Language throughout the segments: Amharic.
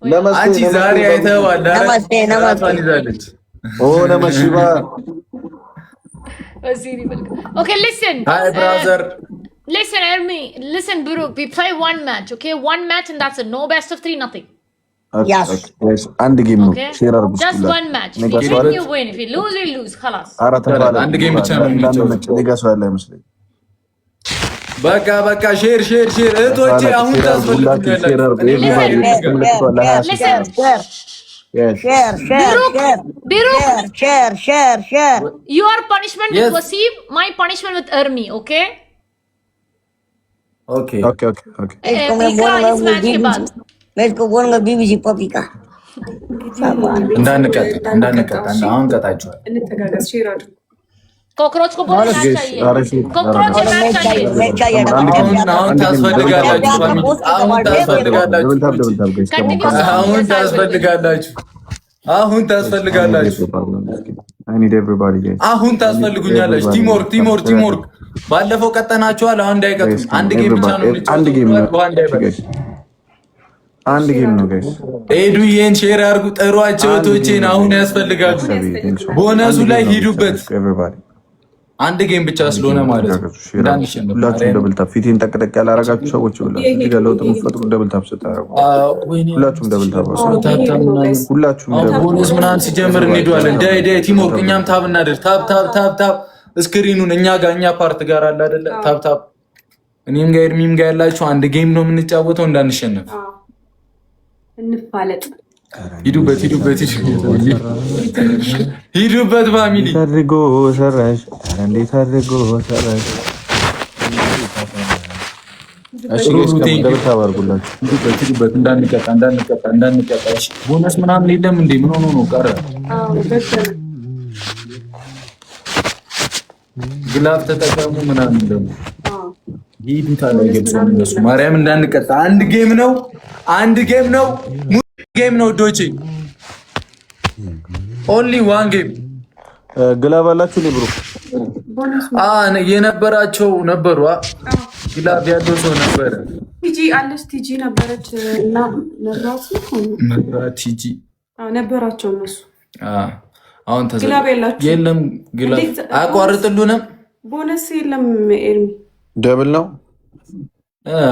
አንቺ ዛሬ አይተኸዋል። ነመስቴ Okay, listen. Hi, brother. Listen, Ermi. Listen, Buru. We play one match, okay? One match and that's it. No best of 3, nothing. Yes. And game. Okay? Just one match. If you win, you win. If you lose, you lose. Khalas. And game በቃ ሼር እህቶቼ አሁን share. Your punishment with Wasim, my punishment with Ermi, okay? Okay. Ikra is match के बाद. मैं इसको बोलूंगा BBC puppy का እንዳንቀጣ አሁን ቀጣችኋል። कॉकरोच को बहुत मैच चाहिए. Cockroach match चाहिए. አሁን ታስፈልጉኛላችሁ። ቲምወርክ ባለፈው ቀጠናችኋል። አሁን እንዳይቀጡ አንድ ጌም ብቻ ነው። አንድ ጌም ነው ጋይስ። ኤዱዬን ሼር አድርጉ፣ ጠሯቸው እህቶቼን። አሁን ያስፈልጋሉ። ቦነሱ ላይ ሂዱበት። አንድ ጌም ብቻ ስለሆነ ማለት ነው። ሁላችሁም ደብል ታፕ ፊቴን ጠቅጠቅ ያላረጋችሁ ሰዎች ብላችሁ እዚህ ጋር ለውጥ የምትፈጥሩ ደብል ታፕ ስታረጉ ሁላችሁም ደብል ታፕ ሁላችሁም ቦነስ ምናምን ሲጀምር እንሄዳለን። ዳይ ቲሞርክ እኛም ታብ እናደርግ። ታብ ስክሪኑን እኛ ፓርት ጋር አለ አይደለ? ታብ እኔም ጋር ኤርሚም ጋር ያላችሁ አንድ ጌም ነው የምንጫወተው። እንዳንሸነፍ እንፋለጥ። ሂዱበት ፋሚሊ ታርጎ ሰራሽ እንዴት ታርጎ ሰራሽ። እሺ ደብል ታፕ አድርጉላችሁ። ሂዱበት። እንዳንቀጣ። እሺ ቦነስ ምናምን የለም እንዴ? ምን ሆኖ ነው ቀረ? ግላፍ ተጠቀሙ ምናምን ደግሞ ሂዱታ ላይ ገብተው እነሱ ማርያም እንዳንቀጣ። አንድ ጌም ነው ዶቼ ኦንሊ ዋን ጌም። ግላብ አላችሁ ነው ብሩ? የነበራቸው ነበሩ። ግላብ ያለው ሰው ነበረ። ቲጂ አለች። ቲጂ ነበረች እና መብራት ቲጂ ነበራቸው እነሱ። አሁን ግላብ ያላችሁ የለም። ግላብ አቋርጥሉንም። ቦነስ የለም። ኤርሚ ደብል ነው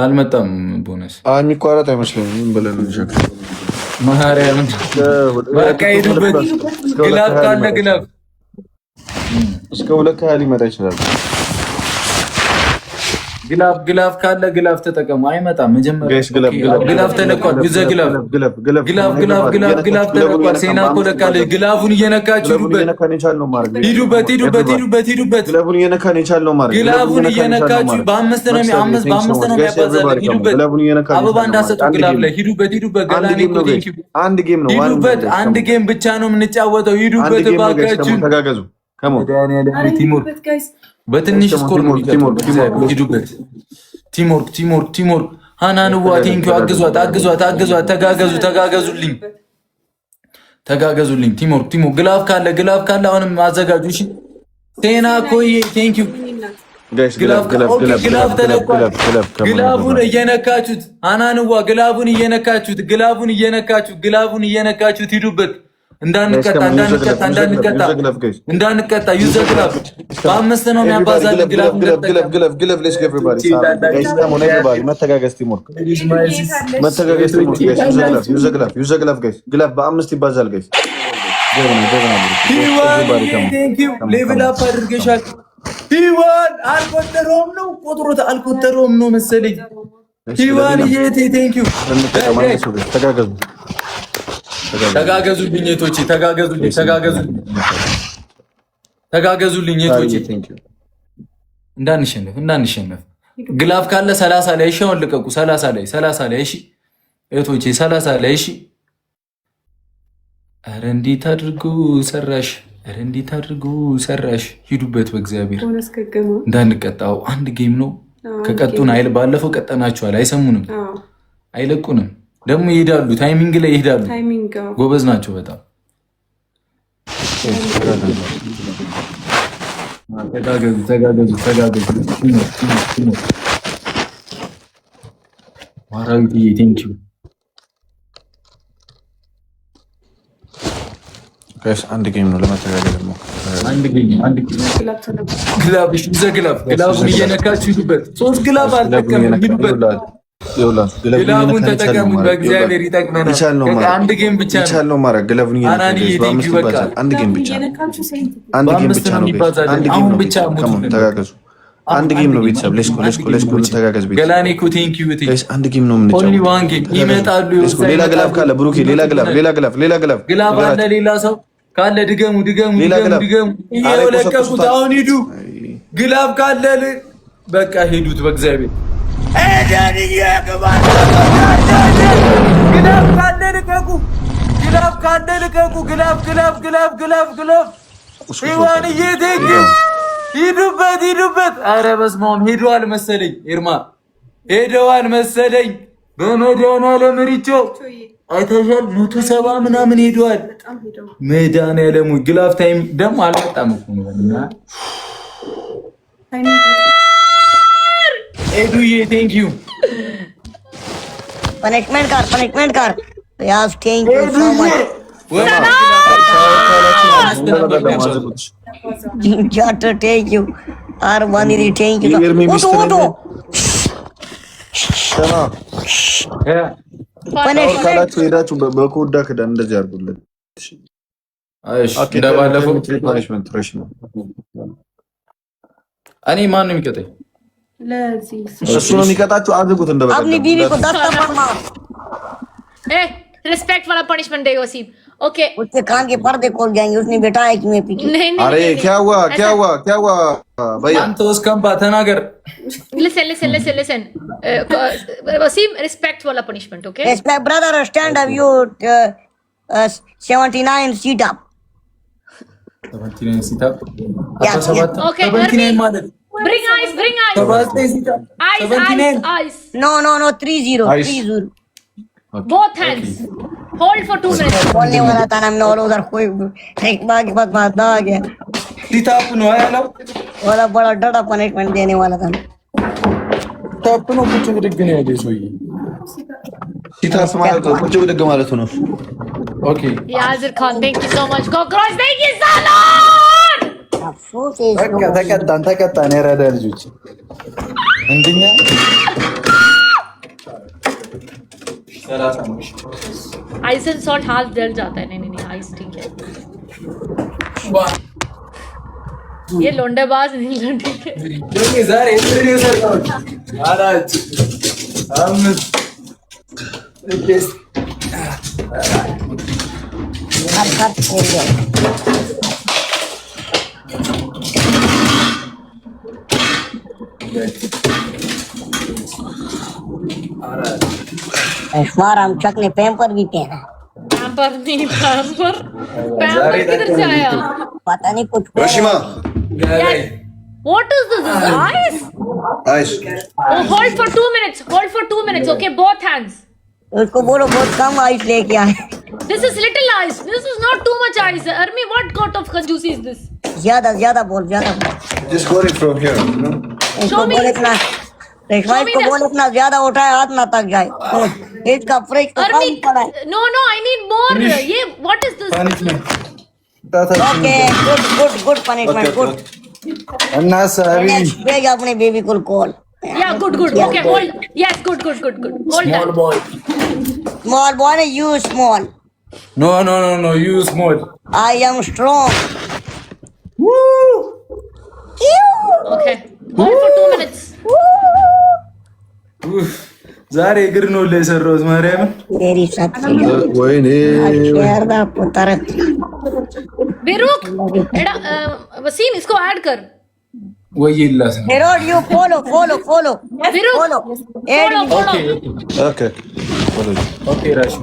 አልመጣም። ቦነስ የሚቋረጥ አይመስለኝም። ምን ብለን እንሸክ ማርያም በቃ ሄዱበት። ግላብ ካለ ግላብ እስከ 2 ካሊ ሊመጣ ይችላል። ግላብ ካለ ግላብ ተጠቀሙ። አይመጣም። መጀመሪያ ግላብ ተለቋል። ዩዘ ግላብ ተለቋል። ሴና እኮ ለቃለች። ግላቡን እየነካችሁ ሂዱበት። ግላቡን እየነካን የቻልነው ማለት ግላቡን እየነካችሁ በአምስት ነው የሚያባዛል። ሂዱበት። አበባ እንዳሰጡ ግላብ ላይ ሂዱበት። ገላኔ እኮ አንድ ጌም ነው። ሂዱበት። አንድ ጌም ብቻ ነው የምንጫወተው። ሂዱበት እባካችሁ። ተጋገዙ። በትንሽ ስኮር ነው ሂዱበት። ቲምወርክ ሃናንዋ ቴንኪው። አግዟት። ተጋገዙልኝ። ቲምወርክ ግላፍ ካለ አሁንም አዘጋጁ። እሺ ቴና ኮዬ ቴንኪው። ግላፍ ተለቋል። ግላቡን እየነካችሁት ሃናንዋ ግላቡን እየነካችሁት ሂዱበት። እንዳንቀጣ ዩዘ ግላብ በአምስት ነው የሚያባዛል። ግላብ በአምስት ይባዛል። ጋይስ ሌቭል አፕ አድርገሻል። ሂዋን አልቆጠረውም ነው መሰለኝ። ሂዋን ቴንኪው። ተጋገዙልኝ እህቶቼ፣ ተጋገዙልኝ እህቶቼ። እንዳንሸነፍ ግላፍ ካለ 30 ላይ እሺ፣ አሁን ልቀቁ። 30 ላይ እሺ እህቶቼ፣ 30 ላይ እሺ። ኧረ እንዴት አድርጉ ሰራሽ። ሂዱበት በእግዚአብሔር እንዳንቀጣው። አንድ ጌም ነው። ከቀጡን አይል ባለፈው ቀጠናችኋል። አይሰሙንም፣ አይለቁንም። ደግሞ ይሄዳሉ። ታይሚንግ ላይ ይሄዳሉ። ጎበዝ ናቸው በጣም። ተጋገዙ። ማራዊትዬ ቴንኪው። አንድ ጌም ነው ለመተጋገል ነው። አንድ ጌም ግላብ ግላቡን እየነካችሁ ሂዱበት። 3 ግላብ አልጠቀምም ሂዱበት። ግላቡን ተጠቀሙት። በእግዚአብሔር ይጠቅመናል። አንድ ጌም ብቻ ነው ማድረግ። ግላቡን አንድ ጌም ብቻ አሁን ብቻ ተጋገዙ። አንድ ጌም ነው ቤተሰብ። ሌስኮ ተጋገዝ ቤተሰብ። ገላኔ እኮ ቴንክ ዩ አንድ ጌም ነው የምንጫወተው። ኦንሊ ዋን ጌም ይመጣሉ። ሌላ ግላብ ካለ ብሩኬ፣ ሌላ ግላብ ግላብ አለ። ሌላ ሰው ካለ ድገሙ። ይሄው ለቀቁት። አሁን ሂዱ። ግላብ ካለ በቃ ሂዱት። በእግዚአብሔር ግላብ ካለ ልቀቁ። ግላብ ይዋንዬ ቴንክ ዩ ሂዱበት። አረ በስመ አብ ሄደዋል መሰለኝ። ኤርማ ሄደዋል መሰለኝ። በመድኃኒዓለም ሪቾ አይተሻል። 170 ምናምን ሄደዋል። መድኃኒዓለም ግላፍ ታይም ደግሞ አልመጣም እኮ ነው እና ኤዱዬ ቴንክ ዩ punishment कार यार tank you so much just to take you or one is thank you auto ካላችሁ ሄዳችሁ በኮዳ ክዳን እንደዚህ አድርጉልን። እሺ እንደባለፈው ፓኒሽመንት ፍሬሽ ነው። እኔ ማን ነው የሚቀጣኝ? ለዚህ እሱ ነው የሚቀጣችሁ። አድርጉት እንደበቀለ अपनी बीवी को 10 थप्पड़ मार रिस्पेक्ट वाला पनिशमेंट दे वसीम ओके उसके कान के पर्दे खोल जाएंगे उसने बिठाया कि मैं पीछे नहीं अरे क्या हुआ भैया አንተ उसकम ተናገር listen वसीम रिस्पेक्ट वाला punishment okay respect brother stand up you 79 sit up 79 sit up Okay, 79 ማለት bring eyes 79 sit up 79 eyes no 30 both hands hold for 2 minutes बोलने वाला था ना हमने और उधर कोई एक बार के बाद बात ना आ गया sit up ነው ያለው वाला बड़ा डरा पनिशमेंट देने वाला था ታፕ ነው ቁጭ ብድግ ነው ያለው ሰውዬ ሲታስ ማለት ነው ቁጭ ብድግ ማለት ነው ኦኬ ያዝር ካን thank you so much cockroach thank you so much अफसोस है በቃ ተቀጣን የረዳ ልጆች እንደኛ आइस एंड सॉल्ट हाथ जल जाता है नहीं आइस ठीक है ये लोंडेबाज नहीं ठीक है क्योंकि सर इतने सर महाराज हम हर खेल गए इस्मार हम चक ने पैम्पर भी पहना पैम्पर किधर से आया पता नहीं कुछ Rashima What is this? Ice? Oh, hold for 2 minutes. Okay, both hands. उसको बोलो बहुत कम आइस लेके आए This is little ice. This is not too much ice. Army, what kind of कंजूसी is this? ज्यादा बोल just got it from here इसको बोल इतना रेशमा को बोल इतना ज्यादा उठाए हाथ ना तक जाए इसका फ्रिज तो कम पड़ा है No, I need more. ये what is this? Okay good punishment good Anna Sahab भेज अपने बेबी को call Yeah, good. Okay, hold. Yes, good. Hold small that. boy small boy you small no you small I am strong Okay, hold for 2 minutes. ዛሬ እግር ነው ለሰሮዝ ማርያም मेरी सच्ची ወይኔ शेरदा पुत्र बिरुक एड़ा वसीम इसको ऐड कर. ወይላስ ነው हेरोड यू फॉलो बिरुक follow okay ኦኬ ራሽ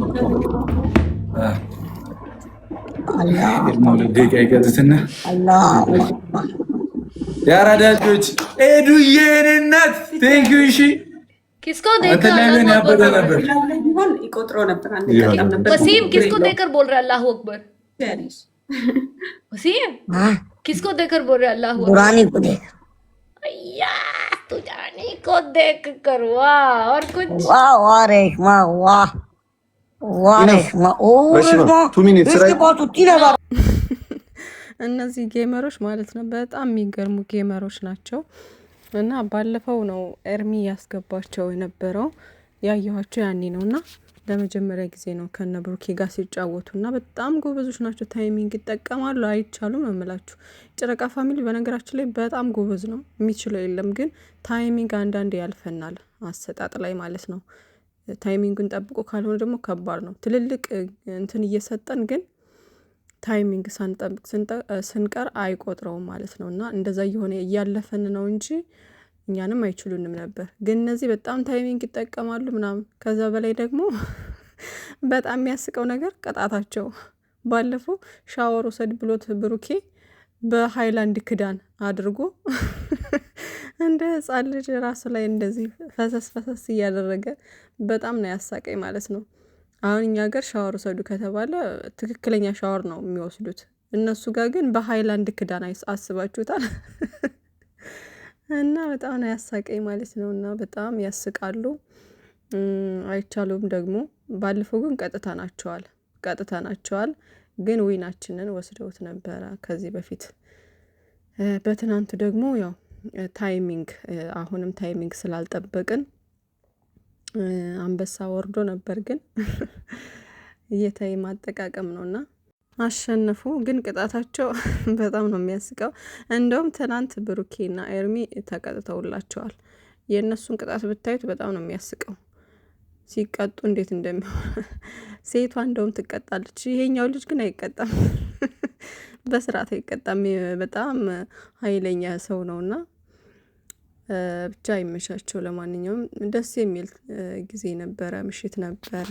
अल्लाह ነው ለደቂቃ ይቀጥትና अल्लाह ያራዳጆች ኤዱዬ እናት ቴንክ ዩ እሺ किसको አንተ देखकर ለምን ያበደ ነበር ቢሆን ይቆጥረው ነበር አንቀጣም ነበር वसीम किसको देखकर बोल रहा है अल्लाह अकबर ያሪስ वसीम हाँ किसको देखकर बोल रहा है अल्लाह अकबर दुरानी को देख या तू जाने को देख कर वाह और कुछ वाह रेशमा वाह रेशमा ओ रेशमा, रेशमा 2 minutes, इसके right? पास तो 3000 እነዚህ ጌመሮች ማለት ነው በጣም የሚገርሙ ጌመሮች ናቸው። እና ባለፈው ነው ኤርሚ ያስገባቸው የነበረው ያየኋቸው ያኔ ነውና ለመጀመሪያ ጊዜ ነው ከነ ብሩኬ ጋር ሲጫወቱና በጣም ጎበዞች ናቸው። ታይሚንግ ይጠቀማሉ አይቻሉም እምላችሁ። ጨረቃ ፋሚሊ በነገራችን ላይ በጣም ጎበዝ ነው፣ የሚችለው የለም። ግን ታይሚንግ አንዳንዴ ያልፈናል አሰጣጥ ላይ ማለት ነው። ታይሚንጉን ጠብቆ ካልሆነ ደግሞ ከባድ ነው። ትልልቅ እንትን እየሰጠን ግን ታይሚንግ ሳንጠብቅ ስንቀር አይቆጥረውም ማለት ነው። እና እንደዛ እየሆነ እያለፈን ነው እንጂ እኛንም አይችሉንም ነበር። ግን እነዚህ በጣም ታይሚንግ ይጠቀማሉ ምናምን። ከዛ በላይ ደግሞ በጣም የሚያስቀው ነገር ቅጣታቸው። ባለፈው ሻወር ወሰድ ብሎት ብሩኬ በሃይላንድ ክዳን አድርጎ እንደ ህፃን ልጅ ራሱ ላይ እንደዚህ ፈሰስ እያደረገ በጣም ነው ያሳቀኝ ማለት ነው። አሁን እኛ ሀገር ሻወር ወሰዱ ከተባለ ትክክለኛ ሻወር ነው የሚወስዱት። እነሱ ጋር ግን በሃይላንድ ክዳን አስባችሁታል? እና በጣም ነው ያሳቀኝ ማለት ነው። እና በጣም ያስቃሉ። አይቻሉም ደግሞ ባለፈው ግን ቀጥታ ናቸዋል። ግን ዊናችንን ወስደውት ነበረ ከዚህ በፊት። በትናንቱ ደግሞ ያው ታይሚንግ አሁንም ታይሚንግ ስላልጠበቅን አንበሳ ወርዶ ነበር። ግን የታይም አጠቃቀም ነውና አሸነፉ። ግን ቅጣታቸው በጣም ነው የሚያስቀው። እንደውም ትናንት ብሩኬና ኤርሚ ተቀጥተውላቸዋል። የእነሱን ቅጣት ብታዩት በጣም ነው የሚያስቀው። ሲቀጡ እንዴት እንደሚሆን ሴቷ እንደውም ትቀጣለች፣ ይሄኛው ልጅ ግን አይቀጣም። በስርዓት አይቀጣም። በጣም ኃይለኛ ሰው ነውና ብቻ ይመቻቸው። ለማንኛውም ደስ የሚል ጊዜ ነበረ፣ ምሽት ነበረ።